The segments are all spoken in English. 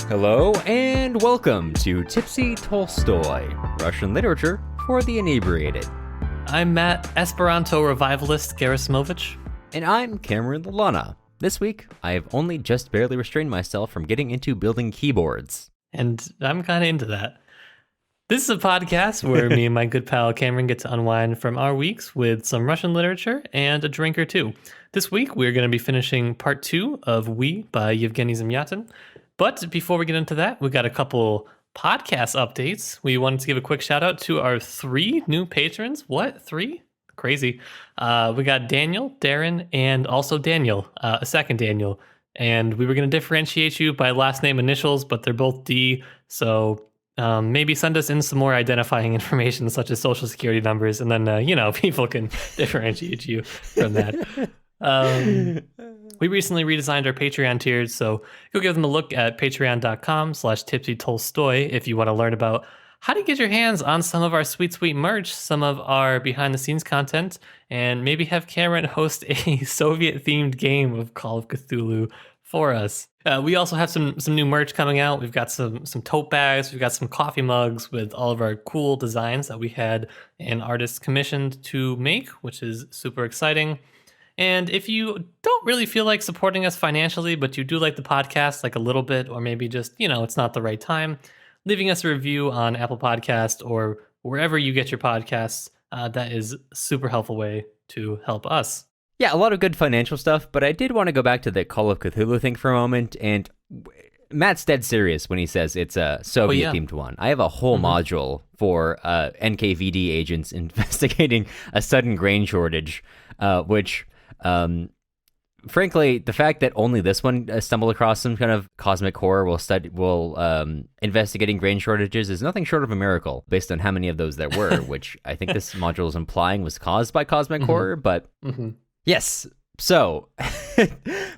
Hello and welcome to Tipsy Tolstoy, Russian literature for the inebriated. I'm Matt, Esperanto revivalist Gerasimovich. And I'm Cameron Lalana. This week, I have only just barely restrained myself from getting into building keyboards. And I'm kind of into that. This is a podcast where me and my good pal Cameron get to unwind from our weeks with some Russian literature and a drink or two. This week, we're going to be finishing part 2 of We by Evgeny Zamyatin. But before we get into that, we got a couple podcast updates. We wanted to give a quick shout out to our 3 new patrons. What? 3? Crazy. We got Daniel, Darren, and also Daniel, a second Daniel. And we were going to differentiate you by last name initials, but they're both D. So maybe send us in some more identifying information, such as social security numbers, and then, people can differentiate you from that. We recently redesigned our Patreon tiers, so go give them a look at patreon.com/tipsytolstoy if you want to learn about how to get your hands on some of our sweet, sweet merch, some of our behind-the-scenes content, and maybe have Cameron host a Soviet-themed game of Call of Cthulhu for us. We also have some new merch coming out. We've got some tote bags. We've got some coffee mugs with all of our cool designs that we had an artist commissioned to make, which is super exciting. And if you don't really feel like supporting us financially, but you do like the podcast like a little bit, or maybe just, it's not the right time, leaving us a review on Apple Podcast or wherever you get your podcasts, that is a super helpful way to help us. Yeah, a lot of good financial stuff, but I did want to go back to the Call of Cthulhu thing for a moment, and Matt's dead serious when he says it's a Soviet-themed one. I have a whole module for NKVD agents investigating a sudden grain shortage, which... frankly, the fact that only this one stumbled across some kind of cosmic horror while investigating grain shortages is nothing short of a miracle, based on how many of those there were, which I think this module is implying was caused by cosmic horror, but yes. So,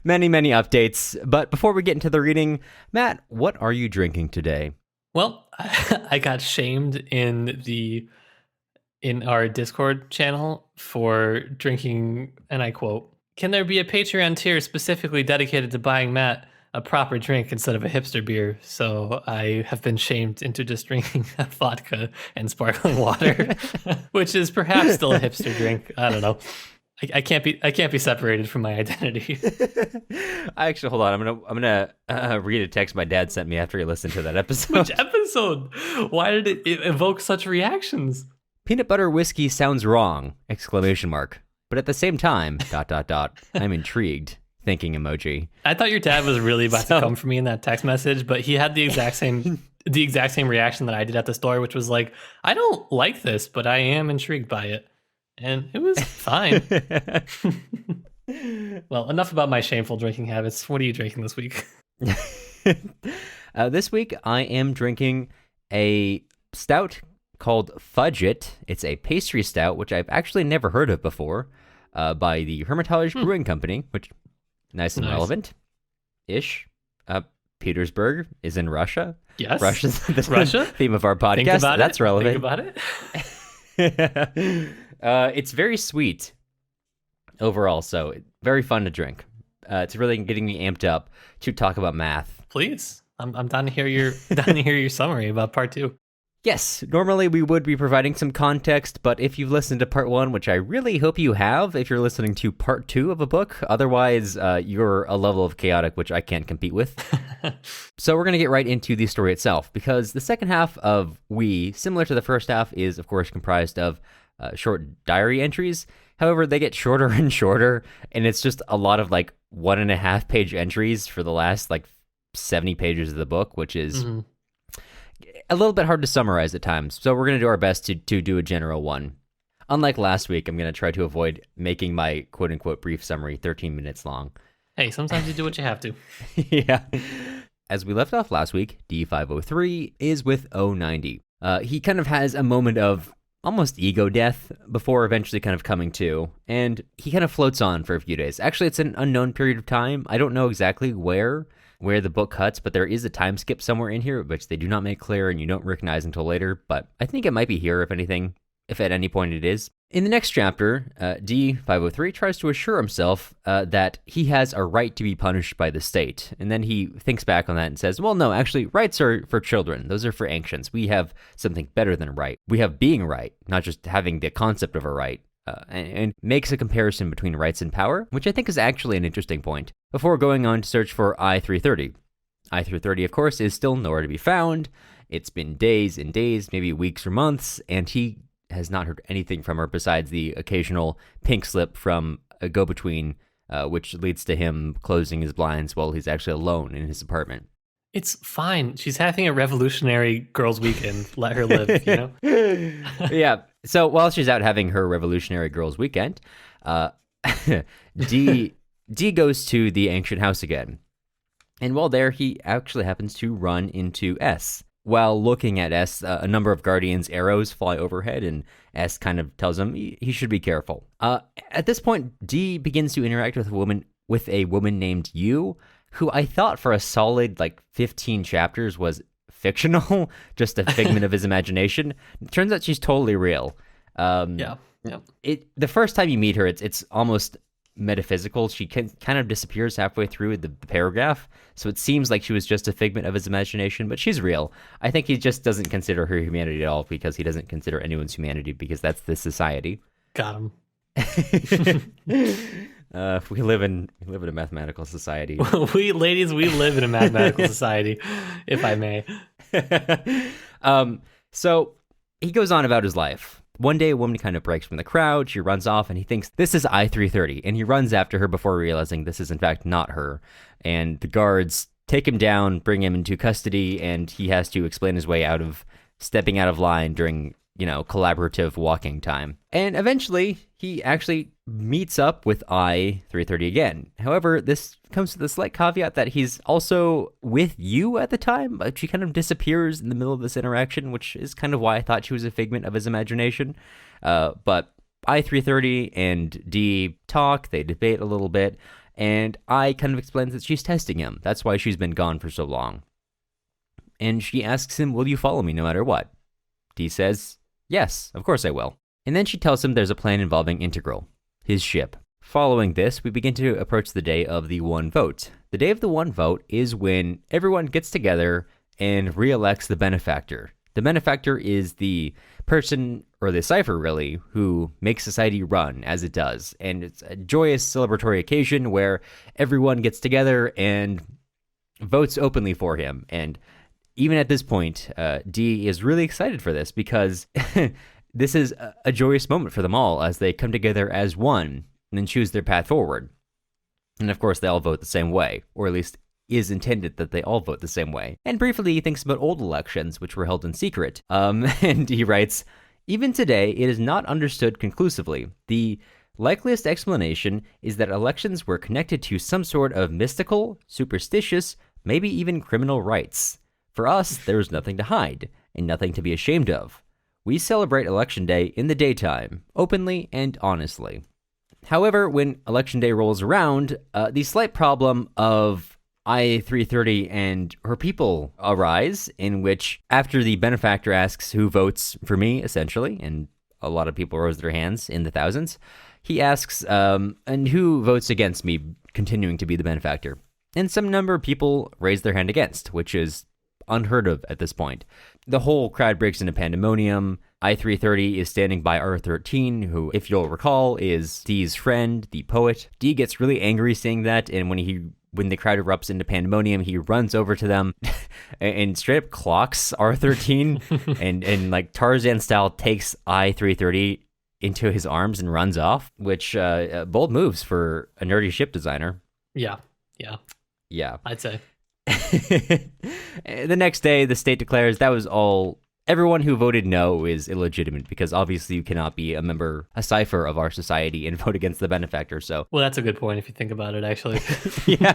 many updates. But before we get into the reading, Matt, what are you drinking today? Well, I got shamed in our Discord channel for drinking, and I quote, "Can there be a Patreon tier specifically dedicated to buying Matt a proper drink instead of a hipster beer?" So I have been shamed into just drinking vodka and sparkling water, which is perhaps still a hipster drink. I don't know. I can't be separated from my identity. Actually, hold on. I'm gonna read a text my dad sent me after he listened to that episode. Which episode? Why did it evoke such reactions? Peanut butter whiskey sounds wrong! ! But at the same time, ... I'm intrigued. Thinking emoji. I thought your dad was really about to come for me in that text message, but he had the exact same reaction that I did at the store, which was like, I don't like this, but I am intrigued by it. And it was fine. Well, enough about my shameful drinking habits. What are you drinking this week? This week, I am drinking a stout called Fudge It. It's a pastry stout, which I've actually never heard of before, by the Hermitage Brewing Company, which nice and relevant-ish. Petersburg is in Russia. Yes. Russia's the theme of our podcast. Think about That's relevant. Think about it. It's very sweet overall, so very fun to drink. It's really getting me amped up to talk about math. Please. I'm down to hear your summary about part 2. Yes, normally we would be providing some context, but if you've listened to part 1, which I really hope you have, if you're listening to part 2 of a book, otherwise you're a level of chaotic which I can't compete with. So we're going to get right into the story itself, because the second half of We, similar to the first half, is of course comprised of short diary entries. However, they get shorter and shorter, and it's just a lot of 1.5 page entries for the last 70 pages of the book, which is... a little bit hard to summarize at times, so we're going to do our best to do a general one. Unlike last week, I'm going to try to avoid making my quote-unquote brief summary 13 minutes long. Hey, sometimes you do what you have to. Yeah. As we left off last week, D503 is with 090. He kind of has a moment of almost ego death before eventually kind of coming to, and he kind of floats on for a few days. Actually, it's an unknown period of time. I don't know exactly where the book cuts, but there is a time skip somewhere in here, which they do not make clear and you don't recognize until later, but I think it might be here, if anything. if at any point it is. In the next chapter, D503 tries to assure himself that he has a right to be punished by the state. And then he thinks back on that and says, well, no, actually, rights are for children. Those are for ancients. We have something better than a right. We have being right, not just having the concept of a right. And makes a comparison between rights and power, which I think is actually an interesting point, before going on to search for I-330. I-330, of course, is still nowhere to be found. It's been days and days, maybe weeks or months, and he has not heard anything from her besides the occasional pink slip from a go-between, which leads to him closing his blinds while he's actually alone in his apartment. It's fine. She's having a revolutionary girls' weekend. Let her live, you know? Yeah. So while she's out having her revolutionary girls' weekend, D goes to the ancient house again. And while there, he actually happens to run into S. While looking at S, a number of Guardians' arrows fly overhead, and S kind of tells him he should be careful. At this point, D begins to interact with a woman named Yu, who I thought for a solid 15 chapters was fictional, just a figment of his imagination. It turns out she's totally real. Yeah. The first time you meet her, it's almost metaphysical. She kind of disappears halfway through the paragraph, so it seems like she was just a figment of his imagination, but she's real. I think he just doesn't consider her humanity at all, because he doesn't consider anyone's humanity, because that's the society. Got him. We live in a mathematical society. we live in a mathematical society, if I may. So he goes on about his life. One day, a woman kind of breaks from the crowd. She runs off, and he thinks this is I-330, and he runs after her before realizing this is in fact not her. And the guards take him down, bring him into custody, and he has to explain his way out of stepping out of line during, collaborative walking time. And eventually, he actually meets up with I-330 again. However, this comes with a slight caveat that he's also with you at the time, but she kind of disappears in the middle of this interaction, which is kind of why I thought she was a figment of his imagination. But I-330 and D talk, they debate a little bit, and I kind of explains that she's testing him. That's why she's been gone for so long. And she asks him, will you follow me no matter what? D says, yes, of course I will. And then she tells him there's a plan involving Integral, his ship. Following this, we begin to approach the day of the one vote. The day of the one vote is when everyone gets together and re-elects the Benefactor. The Benefactor is the person, or the cipher really, who makes society run as it does. And it's a joyous celebratory occasion where everyone gets together and votes openly for him. And even at this point, D is really excited for this, because this is a joyous moment for them all as they come together as one and then choose their path forward. And of course, they all vote the same way, or at least is intended that they all vote the same way. And briefly, he thinks about old elections, which were held in secret. And he writes, even today, it is not understood conclusively. The likeliest explanation is that elections were connected to some sort of mystical, superstitious, maybe even criminal rites. For us, there is nothing to hide, and nothing to be ashamed of. We celebrate Election Day in the daytime, openly and honestly. However, when Election Day rolls around, the slight problem of I-330 and her people arise, in which, after the Benefactor asks who votes for me, essentially, and a lot of people rose their hands in the thousands, he asks, and who votes against me continuing to be the Benefactor? And some number of people raise their hand against, which is unheard of at this point. The whole crowd breaks into pandemonium. I-330 is standing by R13, who, if you'll recall, is D's friend, the poet. D gets really angry seeing that, and when the crowd erupts into pandemonium, he runs over to them and straight up clocks R13 and like Tarzan style takes I-330 into his arms and runs off, which bold moves for a nerdy ship designer. Yeah, I'd say. The next day, the state declares that was all. Everyone who voted no is illegitimate, because obviously you cannot be a cipher of our society and vote against the Benefactor. So, well, that's a good point if you think about it, actually. Yeah.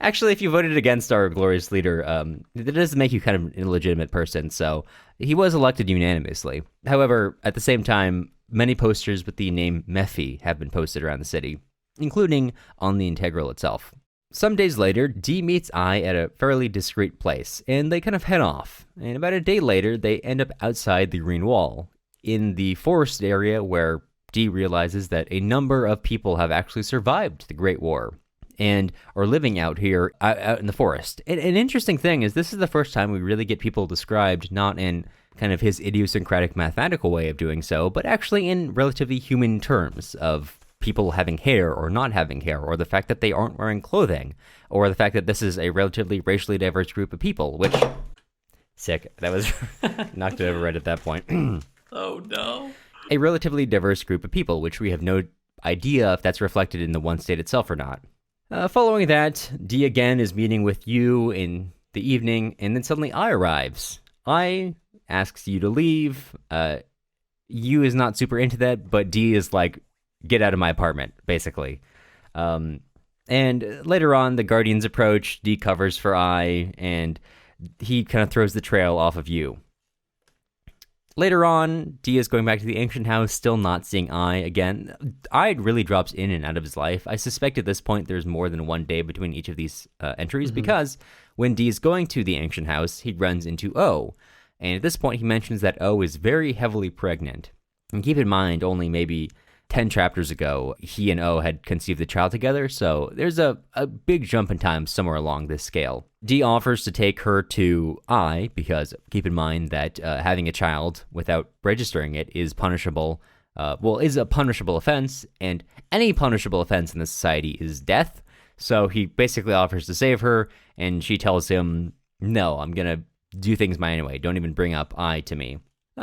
Actually, if you voted against our glorious leader, that does make you kind of an illegitimate person. So he was elected unanimously. However, at the same time, many posters with the name Mephi have been posted around the city, including on the Integral itself. Some days later, D meets I at a fairly discreet place, and they kind of head off. And about a day later, they end up outside the green wall, in the forest area where D realizes that a number of people have actually survived the Great War and are living out here out in the forest. An interesting thing is this is the first time we really get people described not in kind of his idiosyncratic mathematical way of doing so, but actually in relatively human terms of people having hair or not having hair, or the fact that they aren't wearing clothing, or the fact that this is a relatively racially diverse group of people, which... Sick. That was knocked it over right at that point. Oh, no. A relatively diverse group of people, which we have no idea if that's reflected in the one state itself or not. Following that, D again is meeting with you in the evening, and then suddenly I arrives. I asks you to leave. U is not super into that, but D is like, get out of my apartment, basically. And later on, the Guardians approach, D covers for I, and he kind of throws the trail off of you. Later on, D is going back to the ancient house, still not seeing I again. I really drops in and out of his life. I suspect at this point there's more than one day between each of these entries, because when D is going to the ancient house, he runs into O. And at this point, he mentions that O is very heavily pregnant. And keep in mind, only maybe 10 chapters ago, he and O had conceived the child together, so there's a big jump in time somewhere along this scale. D offers to take her to I, because keep in mind that having a child without registering it is punishable, is a punishable offense, and any punishable offense in this society is death, so he basically offers to save her, and she tells him, no, I'm gonna do things my own way, don't even bring up I to me.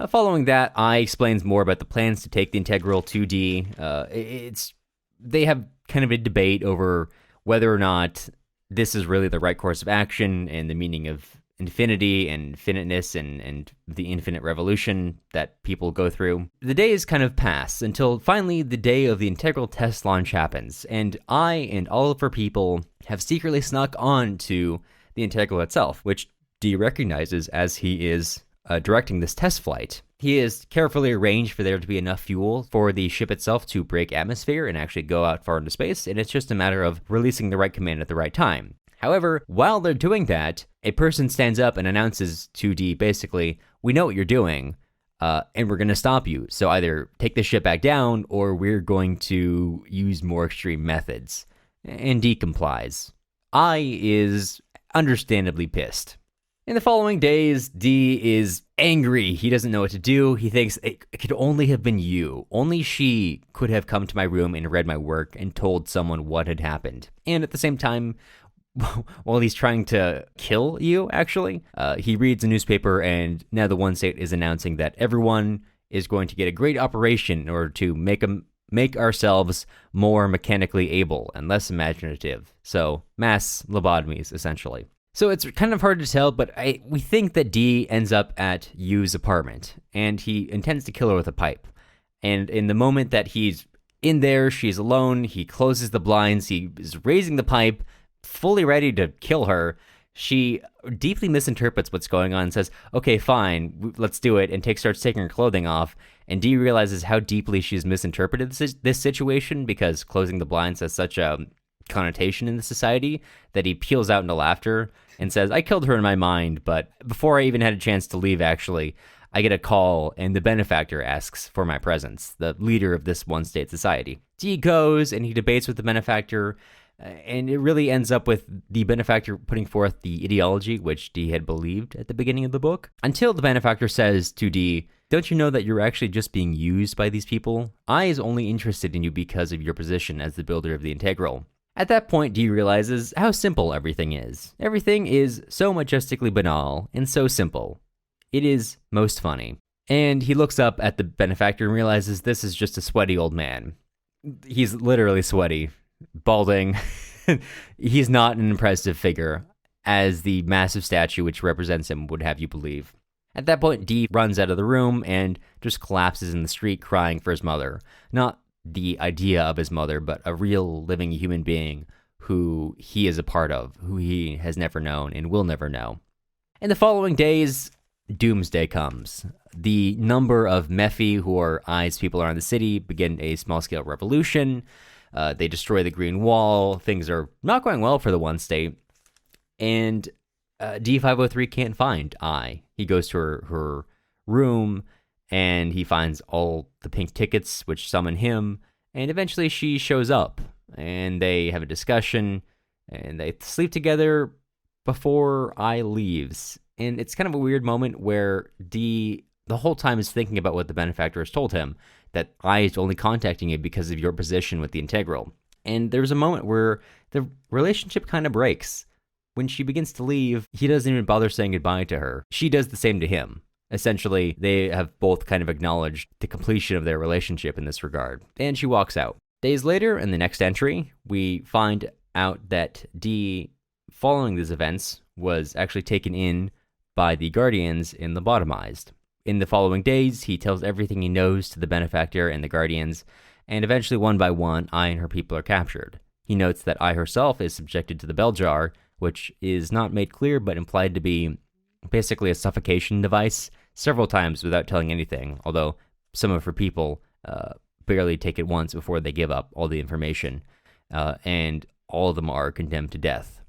Following that, I explains more about the plans to take the integral to D. They have kind of a debate over whether or not this is really the right course of action and the meaning of infinity and finiteness and the infinite revolution that people go through. The days kind of pass until finally the day of the integral test launch happens, and I and all of her people have secretly snuck on to the integral itself, which D recognizes as he is directing this test flight. He is carefully arranged for there to be enough fuel for the ship itself to break atmosphere and actually go out far into space, and it's just a matter of releasing the right command at the right time. However, while they're doing that, a person stands up and announces to D basically, we know what you're doing, and we're going to stop you. So either take the ship back down, or we're going to use more extreme methods. And D complies. I is understandably pissed. In the following days, D is angry. He doesn't know what to do. He thinks it could only have been you. Only she could have come to my room and read my work and told someone what had happened. And at the same time, while he's trying to kill you, actually, he reads a newspaper, and now the one state is announcing that everyone is going to get a great operation in order to make ourselves more mechanically able and less imaginative. So mass lobotomies, essentially. So it's kind of hard to tell, but we think that D ends up at Yu's apartment, and he intends to kill her with a pipe. And in the moment that he's in there, she's alone, he closes the blinds, he is raising the pipe, fully ready to kill her. She deeply misinterprets what's going on and says, okay, fine, let's do it, and starts taking her clothing off. And D realizes how deeply she's misinterpreted this situation, because closing the blinds has such a connotation in the society that he peels out into laughter and says, I killed her in my mind, but before I even had a chance to leave, actually, I get a call, and the Benefactor asks for my presence, the leader of this one-state society. D goes, and he debates with the Benefactor, and it really ends up with the Benefactor putting forth the ideology which D had believed at the beginning of the book, until the Benefactor says to D, don't you know that you're actually just being used by these people? I is only interested in you because of your position as the builder of the integral. At that point, D realizes how simple everything is. Everything is so majestically banal and so simple. It is most funny. And he looks up at the Benefactor and realizes this is just a sweaty old man. He's literally sweaty, balding. He's not an impressive figure, as the massive statue which represents him would have you believe. At that point, D runs out of the room and just collapses in the street crying for his mother. Not the idea of his mother, but a real living human being who he is a part of, who he has never known and will never know. In the following days, doomsday comes. The number of Mephi, who are I's people around the city, begin a small-scale revolution. They destroy the Green Wall. Things are not going well for the one state. And D503 can't find I. He goes to her room, and he finds all the pink tickets which summon him, and eventually she shows up, and they have a discussion, and they sleep together before I leaves. And it's kind of a weird moment where D the whole time is thinking about what the Benefactor has told him, that I is only contacting you because of your position with the Integral. And there's a moment where the relationship kind of breaks. When she begins to leave, he doesn't even bother saying goodbye to her. She does the same to him. Essentially, they have both kind of acknowledged the completion of their relationship in this regard. And she walks out. Days later, in the next entry, we find out that D, following these events, was actually taken in by the Guardians in Lobotomized. In the following days, he tells everything he knows to the Benefactor and the Guardians, and eventually one by one, I and her people are captured. He notes that I herself is subjected to the bell jar, which is not made clear but implied to be basically a suffocation device, several times without telling anything, although some of her people barely take it once before they give up all the information, and all of them are condemned to death.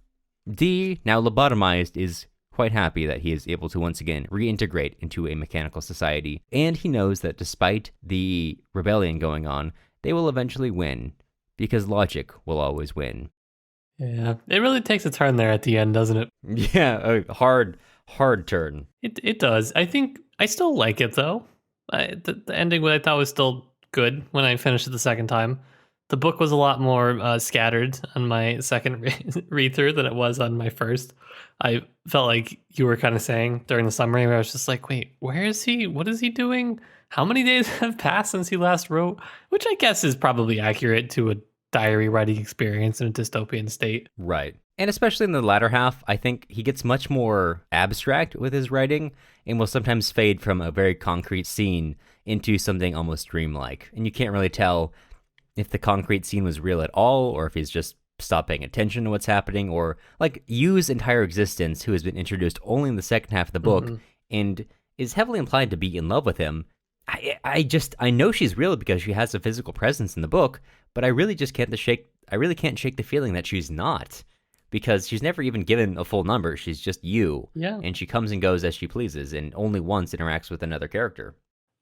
D, now lobotomized, is quite happy that he is able to once again reintegrate into a mechanical society, and he knows that despite the rebellion going on, they will eventually win, because logic will always win. Yeah, it really takes a turn there at the end, doesn't it? Yeah, a hard turn. It does. I think I still like it, though. The ending I thought was still good when I finished it the second time. The book was a lot more scattered on my second read-through than it was on my first. I felt like you were kind of saying during the summary where I was just like, wait, where is he? What is he doing? How many days have passed since he last wrote? Which I guess is probably accurate to a diary writing experience in a dystopian state. Right. And especially in the latter half, I think he gets much more abstract with his writing and will sometimes fade from a very concrete scene into something almost dreamlike. And you can't really tell if the concrete scene was real at all, or if he's just stopped paying attention to what's happening, or like Yu's entire existence, who has been introduced only in the second half of the book and is heavily implied to be in love with him. I know she's real because she has a physical presence in the book, but I really can't shake the feeling that she's not, because she's never even given a full number. She's just Yu. Yeah. And she comes and goes as she pleases and only once interacts with another character.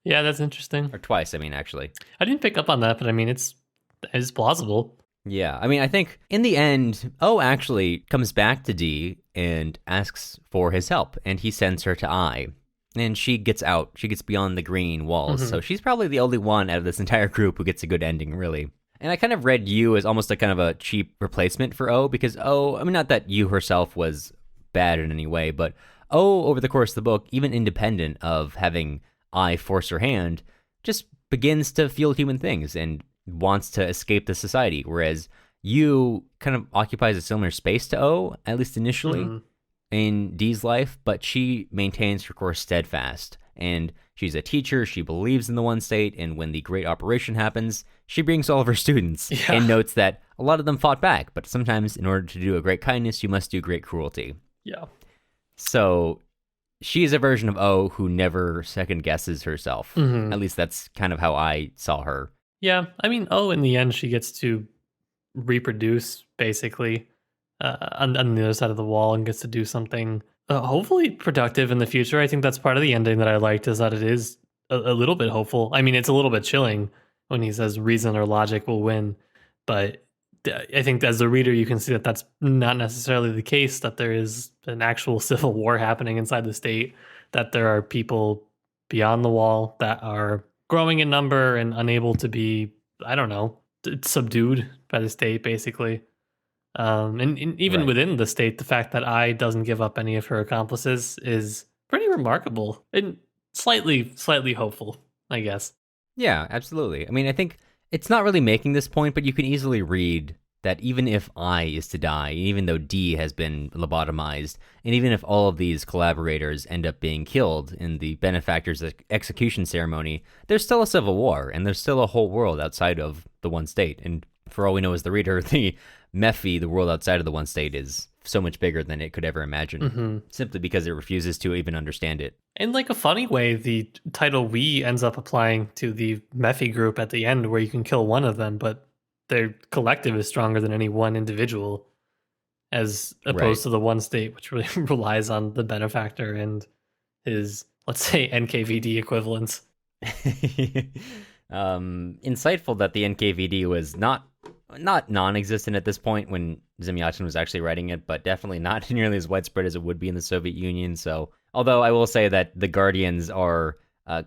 Yeah, that's interesting. Or twice, actually. I didn't pick up on that, but it's plausible. Yeah, I think in the end, O actually comes back to D and asks for his help, and he sends her to I. And she gets out. She gets beyond the green walls. So she's probably the only one out of this entire group who gets a good ending, really. And I kind of read Yu as almost a kind of a cheap replacement for O, because O, not that Yu herself was bad in any way, but O, over the course of the book, even independent of having I force her hand, just begins to feel human things and wants to escape the society, whereas Yu kind of occupies a similar space to O, at least initially, in D's life, but she maintains her course steadfast. And she's a teacher, she believes in the one state, and when the great operation happens, she brings all of her students and notes that a lot of them fought back, but sometimes in order to do a great kindness, you must do great cruelty. Yeah. So she is a version of O who never second guesses herself. At least that's kind of how I saw her. Yeah, O, in the end, she gets to reproduce, basically, on the other side of the wall, and gets to do something hopefully productive in the future. I think that's part of the ending that I liked, is that it is a little bit hopeful. It's a little bit chilling when he says reason or logic will win, but I think as a reader you can see that that's not necessarily the case, that there is an actual civil war happening inside the state, that there are people beyond the wall that are growing in number and unable to be, subdued by the state, basically. And even within the state, the fact that I doesn't give up any of her accomplices is pretty remarkable and slightly hopeful, I guess. Yeah, absolutely. I think it's not really making this point, but you can easily read that even if I is to die, even though D has been lobotomized, and even if all of these collaborators end up being killed in the Benefactor's execution ceremony, there's still a civil war, and there's still a whole world outside of the one state. And for all we know as the reader, the Mephi, the world outside of the one state, is so much bigger than it could ever imagine, simply because it refuses to even understand it. In like a funny way, the title "we" ends up applying to the Mephi group at the end, where you can kill one of them, but their collective is stronger than any one individual, as opposed to the one state, which really relies on the Benefactor and his, let's say, NKVD equivalents. Insightful that the NKVD was not non-existent at this point when Zamyatin was actually writing it, but definitely not nearly as widespread as it would be in the Soviet Union. So, although I will say that the Guardians are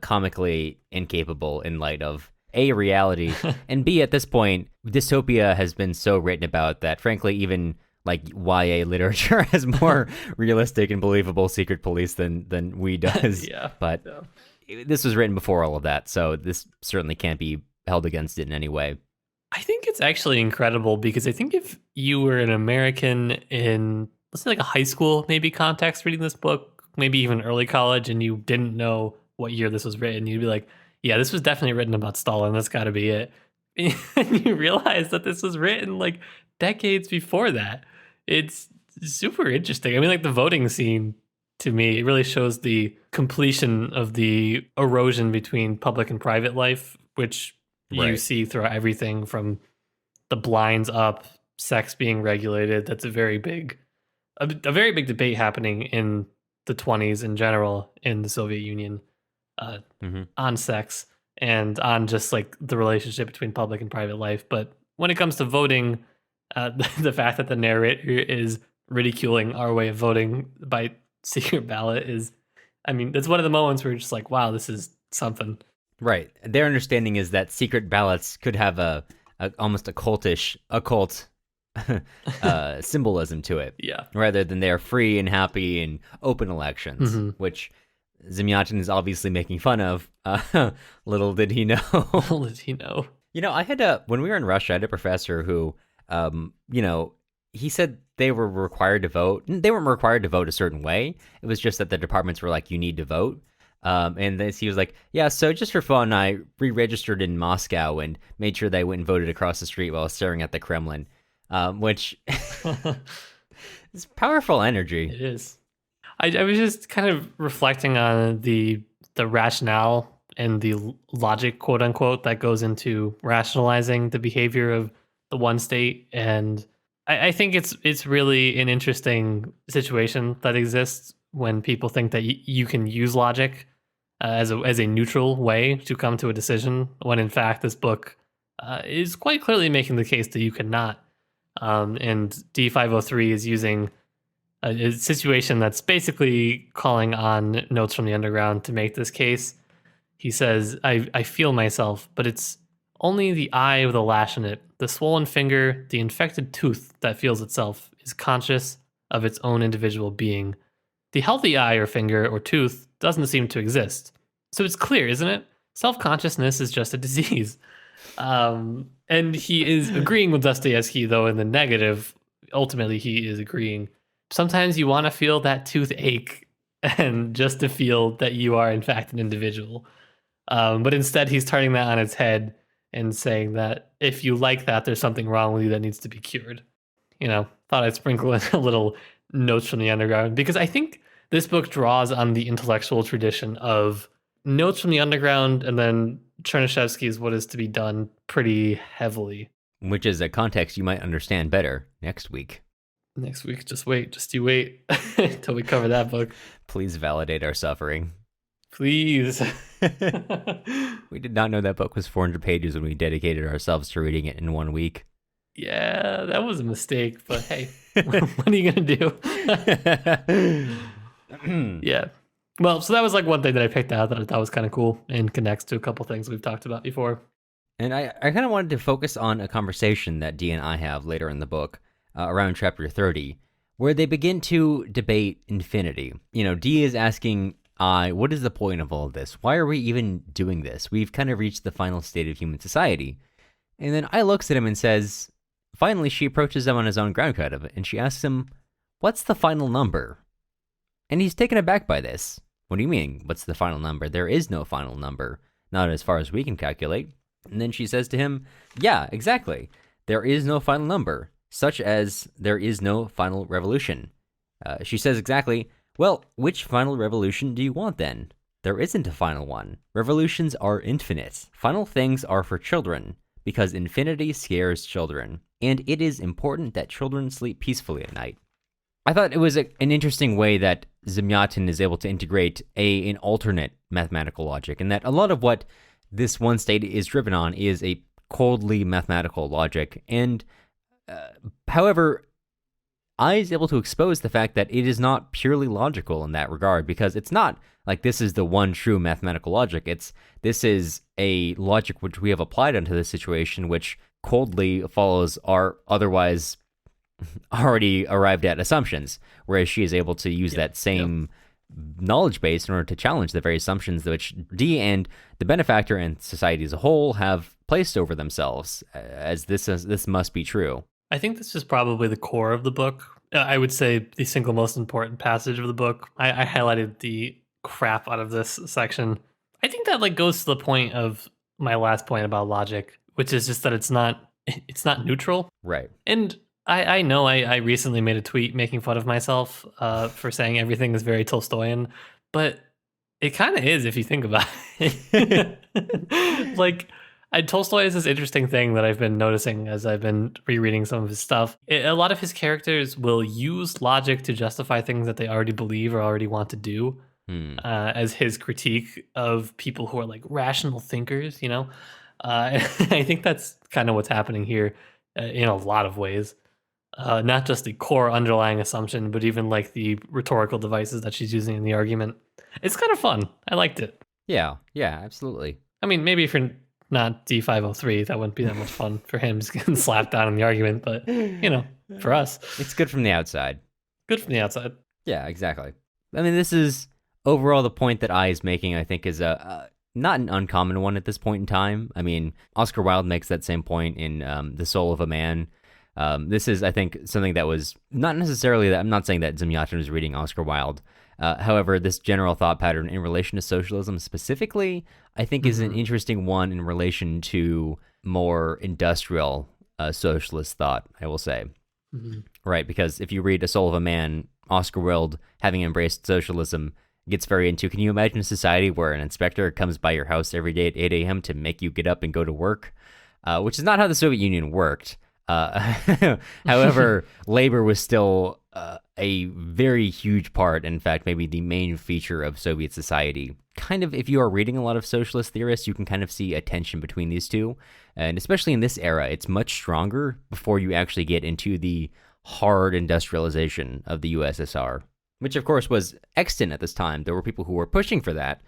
comically incapable in light of A, reality, and B, at this point, dystopia has been so written about that, frankly, even like YA literature has more realistic and believable secret police than we does. Yeah. But this was written before all of that, so this certainly can't be held against it in any way. I think it's actually incredible because I think if you were an American in, let's say, like a high school maybe context reading this book, maybe even early college, and you didn't know what year this was written, you'd be like, yeah, this was definitely written about Stalin. That's got to be it. And you realize that this was written like decades before that. It's super interesting. I mean, like the voting scene, to me, it really shows the completion of the erosion between public and private life, which you see throughout everything from the blinds up, sex being regulated. That's a very big debate happening in the 20s in general in the Soviet Union on sex and on just like the relationship between public and private life. But when it comes to voting, the fact that the narrator is ridiculing our way of voting by secret ballot is, I mean, that's one of the moments where you're just like, wow, this is something. Right. Their understanding is that secret ballots could have a almost occult symbolism to it. Yeah. Rather than they're free and happy and open elections, which Zamyatin is obviously making fun of. Little did he know. Little did he know. You know, when we were in Russia, I had a professor who, he said they were required to vote. They weren't required to vote a certain way. It was just that the departments were like, you need to vote. And then he was like, yeah, so just for fun, I re-registered in Moscow and made sure that I went and voted across the street while staring at the Kremlin, which is powerful energy. It is. I was just kind of reflecting on the rationale and the logic, quote unquote, that goes into rationalizing the behavior of the one state. And I think it's really an interesting situation that exists when people think that you can use logic as a neutral way to come to a decision, when in fact this book is quite clearly making the case that you cannot. And D503 is using a situation that's basically calling on Notes from the Underground to make this case. He says, I feel myself, but it's only the eye with a lash in it. The swollen finger, the infected tooth that feels itself, is conscious of its own individual being. The healthy eye or finger or tooth doesn't seem to exist. So it's clear, isn't it? Self-consciousness is just a disease. And he is agreeing with Dostoevsky, though, in the negative. Ultimately, he is agreeing. Sometimes you want to feel that tooth ache and just to feel that you are, in fact, an individual. But instead, he's turning that on its head and saying that if you like that, there's something wrong with you that needs to be cured. You know, thought I'd sprinkle in a little Notes from the Underground, because I think this book draws on the intellectual tradition of Notes from the Underground and then Chernyshevsky's What Is to Be Done pretty heavily. Which is a context you might understand better next week. Next week, just you wait until we cover that book. Please validate our suffering. Please. We did not know that book was 400 pages when we dedicated ourselves to reading it in 1 week. Yeah, that was a mistake, but hey, what are you going to do? Yeah. Well, so that was like one thing that I picked out that I thought was kind of cool and connects to a couple things we've talked about before. And I kind of wanted to focus on a conversation that Dee and I have later in the book, around chapter 30, where they begin to debate infinity. You know, Dee is asking what is the point of all of this? Why are we even doing this? We've kind of reached the final state of human society. And then I looks at him and says, finally, she approaches him on his own ground kind of, and she asks him, what's the final number? And he's taken aback by this. What do you mean, what's the final number? There is no final number, not as far as we can calculate. And then she says to him, yeah, exactly. There is no final number, such as there is no final revolution. She says exactly, well, which final revolution do you want then? There isn't a final one. Revolutions are infinite. Final things are for children, because infinity scares children, and it is important that children sleep peacefully at night. I thought it was an interesting way that Zamyatin is able to integrate an alternate mathematical logic, and that a lot of what this one state is driven on is a coldly mathematical logic. And however, I is able to expose the fact that it is not purely logical in that regard, because it's not like this is the one true mathematical logic. This is a logic which we have applied onto this situation, which coldly follows our otherwise already arrived at assumptions, whereas she is able to use that same knowledge base in order to challenge the very assumptions which Dee and the Benefactor and society as a whole have placed over themselves, as this must be true. I think this is probably the core of the book. I would say the single most important passage of the book. I highlighted the crap out of this section. I think that goes to the point of my last point about logic, which is just that it's not neutral. Right. And I know I recently made a tweet making fun of myself for saying everything is very Tolstoyan, but it kind of is if you think about it. Tolstoy is this interesting thing that I've been noticing as I've been rereading some of his stuff. A lot of his characters will use logic to justify things that they already believe or already want to do, as his critique of people who are rational thinkers, I think that's kind of what's happening here in a lot of ways. Not just the core underlying assumption, but even the rhetorical devices that she's using in the argument. It's kind of fun. I liked it. Yeah, absolutely. I mean, maybe if you're not D503, that wouldn't be that much fun for him just getting slapped down in the argument, but, for us. It's good from the outside. Good from the outside. Yeah, exactly. I mean, this is overall the point that I is making, I think, is not an uncommon one at this point in time. I mean, Oscar Wilde makes that same point in The Soul of a Man. This is, I think, something that was not necessarily that I'm not saying that Zamyatin was reading Oscar Wilde. However, this general thought pattern in relation to socialism specifically, I think, is an interesting one in relation to more industrial socialist thought, I will say. Right, because if you read A Soul of a Man, Oscar Wilde, having embraced socialism, gets very into, can you imagine a society where an inspector comes by your house every day at 8 a.m. to make you get up and go to work? Which is not how the Soviet Union worked. However, labor was still a very huge part, in fact, maybe the main feature of Soviet society. Kind of, if you are reading a lot of socialist theorists, you can kind of see a tension between these two. And especially in this era, it's much stronger before you actually get into the hard industrialization of the USSR, which of course was extant at this time. There were people who were pushing for that,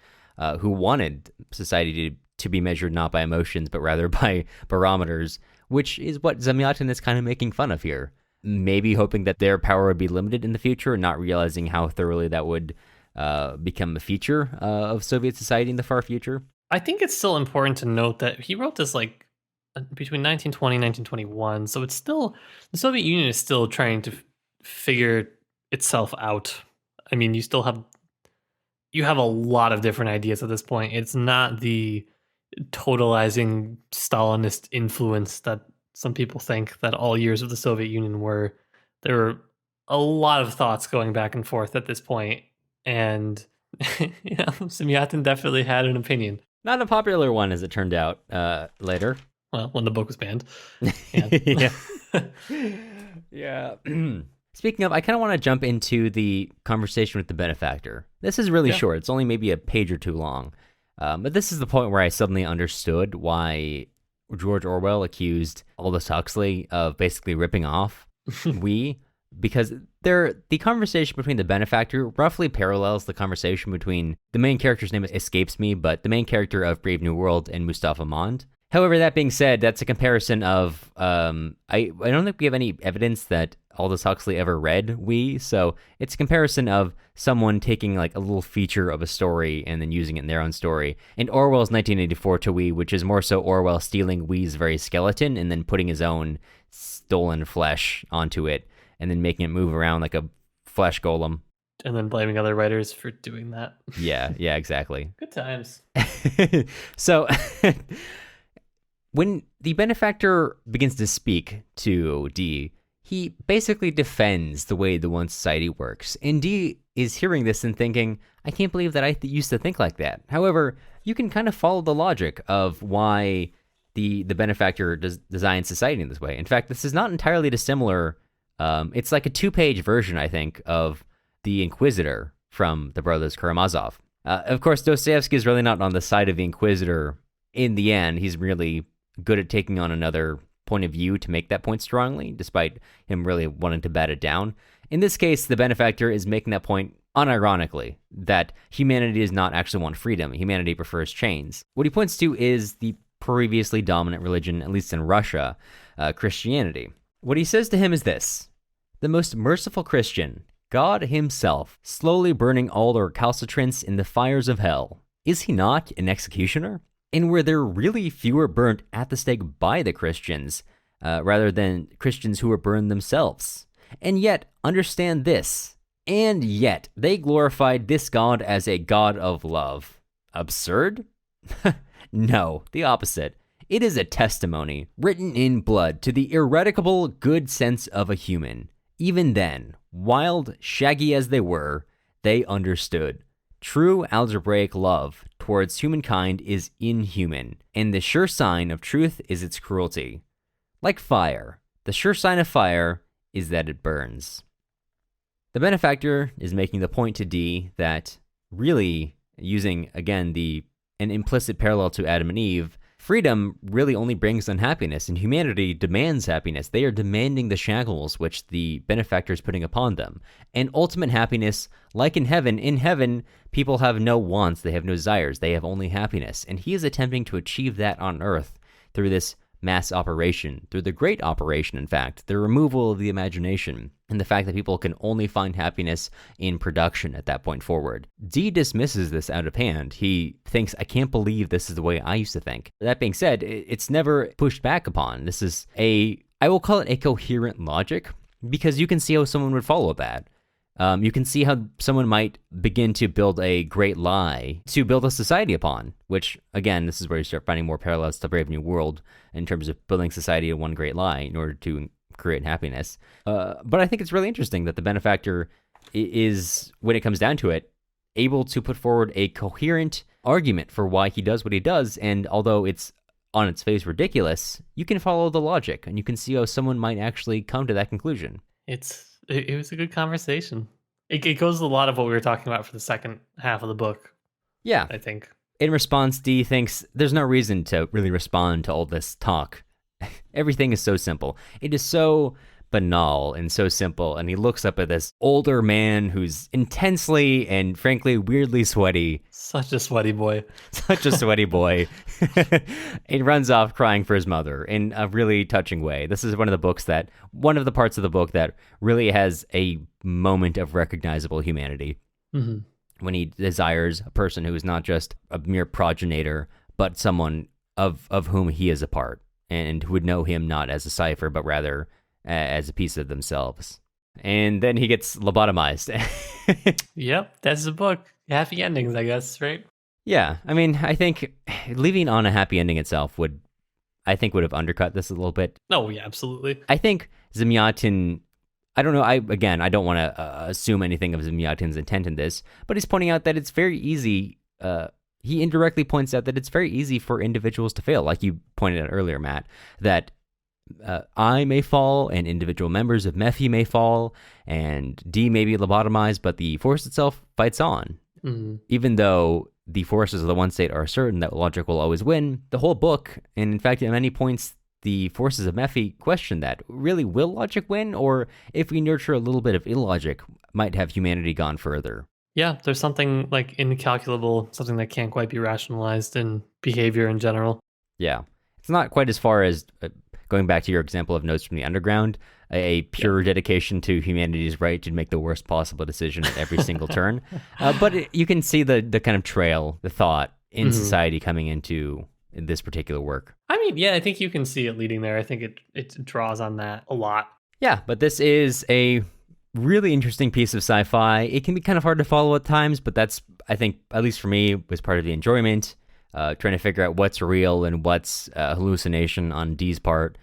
who wanted society to be measured not by emotions, but rather by barometers, which is what Zamyatin is kind of making fun of here. Maybe hoping that their power would be limited in the future, not realizing how thoroughly that would become a feature of Soviet society in the far future. I think it's still important to note that he wrote this between 1920 and 1921, so it's still, the Soviet Union is still trying to figure itself out. I mean, you have a lot of different ideas at this point. It's not the totalizing Stalinist influence that some people think that all years of the Soviet Union were. There were a lot of thoughts going back and forth at this point, and Zamyatin definitely had an opinion. Not a popular one, as it turned out later. Well, when the book was banned. Yeah. Yeah. Speaking of, I kind of want to jump into the conversation with the Benefactor. This is really short. It's only maybe a page or two long. But this is the point where I suddenly understood why George Orwell accused Aldous Huxley of basically ripping off because the conversation between the Benefactor roughly parallels the conversation between the main character's name escapes me, but the main character of Brave New World and Mustafa Mond. However, that being said, that's a comparison of, I don't think we have any evidence that Aldous Huxley ever read so it's a comparison of someone taking a little feature of a story and then using it in their own story. And Orwell's 1984 to which is more so Orwell stealing Wee's very skeleton and then putting his own stolen flesh onto it and then making it move around like a flesh golem. And then blaming other writers for doing that. Yeah, exactly. Good times. So when the Benefactor begins to speak to Dee, he basically defends the way the one society works. And Dee is hearing this and thinking, I can't believe that I used to think like that. However, you can kind of follow the logic of why the Benefactor designed society in this way. In fact, this is not entirely dissimilar. It's like a 2-page version, I think, of The Inquisitor from the brothers Karamazov. Of course, Dostoevsky is really not on the side of the Inquisitor in the end. He's really good at taking on another point of view to make that point strongly, despite him really wanting to bat it down. In this case, the Benefactor is making that point unironically, that humanity does not actually want freedom. Humanity prefers chains. What he points to is the previously dominant religion, at least in Russia, Christianity. What he says to him is this: the most merciful Christian, God himself, slowly burning all the recalcitrants in the fires of hell. Is he not an executioner? And were there really fewer burnt at the stake by the Christians, rather than Christians who were burned themselves? And yet, understand this, and yet they glorified this God as a God of love. Absurd? No, the opposite. It is a testimony, written in blood, to the irrevocable good sense of a human. Even then, wild, shaggy as they were, they understood. True algebraic love towards humankind is inhuman, and the sure sign of truth is its cruelty. Like fire, the sure sign of fire is that it burns. The Benefactor is making the point to D that really, using, again, an implicit parallel to Adam and Eve, freedom really only brings unhappiness, and humanity demands happiness. They are demanding the shackles which the Benefactor is putting upon them. And ultimate happiness, like in heaven, people have no wants, they have no desires, they have only happiness. And he is attempting to achieve that on earth through this mass operation, through the great operation, in fact, the removal of the imagination, and the fact that people can only find happiness in production at that point forward. D dismisses this out of hand. He thinks, I can't believe this is the way I used to think. That being said, it's never pushed back upon. This is I will call it a coherent logic, because you can see how someone would follow that. You can see how someone might begin to build a great lie to build a society upon, which, again, this is where you start finding more parallels to Brave New World in terms of building society in one great lie in order to create happiness. But I think it's really interesting that the Benefactor is, when it comes down to it, able to put forward a coherent argument for why he does what he does, and although it's on its face ridiculous, you can follow the logic, and you can see how someone might actually come to that conclusion. It was a good conversation. It goes a lot of what we were talking about for the second half of the book. Yeah. I think. In response, D thinks there's no reason to really respond to all this talk. Everything is so simple. It is so banal and so simple. And he looks up at this older man who's intensely and frankly weirdly sweaty. Such a sweaty boy. Such a sweaty boy. He runs off crying for his mother in a really touching way. This is one of the parts of the book that really has a moment of recognizable humanity. Mm-hmm. When he desires a person who is not just a mere progenitor, but someone of whom he is a part, and who would know him not as a cipher, but rather as a piece of themselves. And then he gets lobotomized. Yep, that's the book. Happy endings, I guess, right? Yeah, I mean, I think leaving on a happy ending itself would have undercut this a little bit. Oh, yeah, absolutely. I think Zamyatin, I don't know, I don't want to assume anything of Zamyatin's intent in this, but he's pointing out that it's very easy, he indirectly points out that it's very easy for individuals to fail, like you pointed out earlier, Matt, that I may fall, and individual members of Mephi may fall, and D may be lobotomized, but the Force itself fights on. Mm-hmm. Even though the forces of the one state are certain that logic will always win, the whole book, and in fact at many points the forces of Mephi question that. Really, will logic win? Or if we nurture a little bit of illogic, might have humanity gone further? Yeah, there's something like incalculable, something that can't quite be rationalized in behavior in general. Yeah. It's not quite as far as, going back to your example of Notes from the Underground, a pure dedication to humanity's right to make the worst possible decision at every single turn. But you can see the kind of trail, the thought in society coming into this particular work. I mean, yeah, I think you can see it leading there. I think it draws on that a lot. Yeah, but this is a really interesting piece of sci-fi. It can be kind of hard to follow at times, but that's, I think, at least for me, was part of the enjoyment, trying to figure out what's real and what's hallucination on D's part.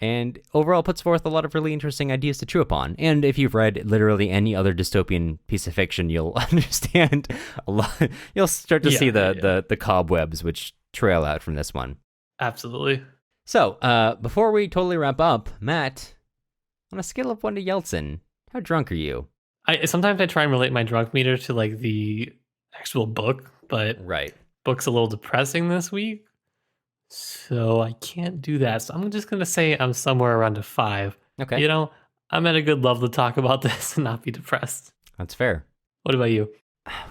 And overall puts forth a lot of really interesting ideas to chew upon. And if you've read literally any other dystopian piece of fiction, you'll understand a lot. You'll start to see the cobwebs which trail out from this one. Absolutely. So, before we totally wrap up, Matt, on a scale of 1 to Yeltsin, how drunk are you? Sometimes I try and relate my drunk meter to like the actual book, but Right. book's a little depressing this week, so I can't do that. So I'm just gonna say I'm somewhere around a 5. Okay. You know, I'm at a good level to talk about this and not be depressed. That's fair. What about you?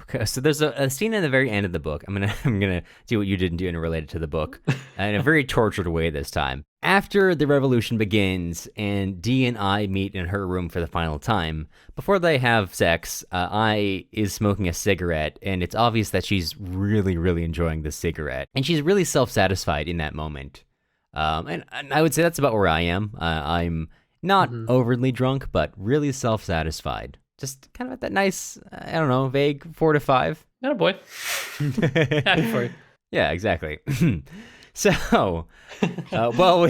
Okay, so there's a scene in the very end of the book. I'm gonna do what you didn't do and relate it to the book in a very tortured way this time. After the revolution begins and Dee and I meet in her room for the final time, before they have sex, I is smoking a cigarette, and it's obvious that she's really, really enjoying the cigarette, and she's really self-satisfied in that moment. And I would say that's about where I am. I'm not overly drunk, but really self-satisfied. Just kind of at that nice, I don't know, vague 4 to 5. Not a boy. Happy for you. Yeah, exactly. So, while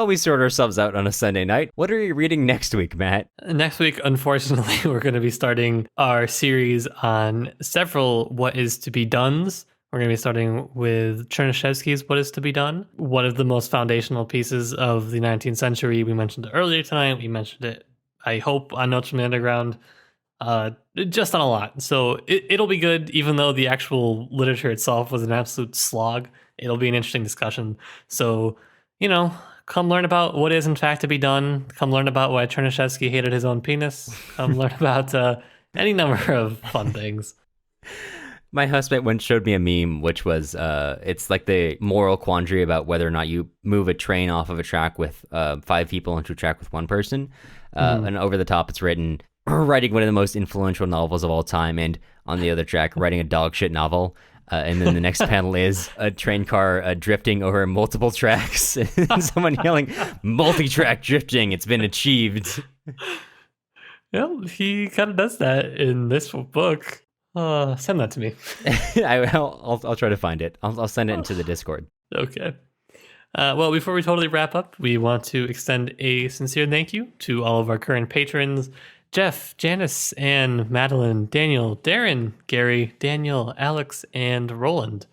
we sort ourselves out on a Sunday night, what are you reading next week, Matt? Next week, unfortunately, we're going to be starting our series on several What Is to Be Dones. We're going to be starting with Chernyshevsky's What Is to Be Done, one of the most foundational pieces of the 19th century. We mentioned it earlier tonight. We mentioned it, I hope, on Notes from the Underground, just on a lot. So it'll be good, even though the actual literature itself was an absolute slog. It'll be an interesting discussion. So, you know, come learn about what is in fact to be done. Come learn about why Chernyshevsky hated his own penis. Come learn about any number of fun things. My husband once showed me a meme, which was, it's like the moral quandary about whether or not you move a train off of a track with 5 people into a track with 1 person. And over the top, it's written, writing one of the most influential novels of all time, and on the other track, writing a dog shit novel. And then the next panel is a train car drifting over multiple tracks, and someone yelling, "Multi-track drifting, it's been achieved." Well, he kind of does that in this book. Send that to me. I'll try to find it. I'll send it into the Discord. Okay. Well, before we totally wrap up, we want to extend a sincere thank you to all of our current patrons: Jeff, Janice, Anne, Madeline, Daniel, Darren, Gary, Daniel, Alex, and Roland.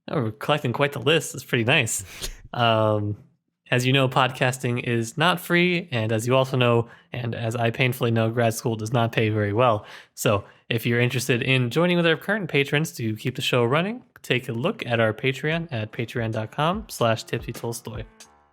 Oh, we're collecting quite the list. It's pretty nice. As you know, podcasting is not free, and as you also know, and as I painfully know, grad school does not pay very well. So if you're interested in joining with our current patrons to keep the show running, take a look at our Patreon at patreon.com/tipsytolstoy.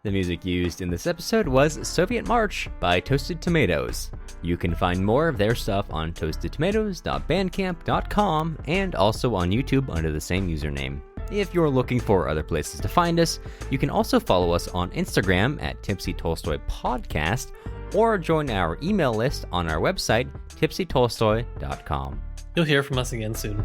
The music used in this episode was Soviet March by Toasted Tomatoes. You can find more of their stuff on toastedtomatoes.bandcamp.com and also on YouTube under the same username. If you're looking for other places to find us, you can also follow us on Instagram at Tipsy Tolstoy Podcast, or join our email list on our website, tipsytolstoy.com. You'll hear from us again soon.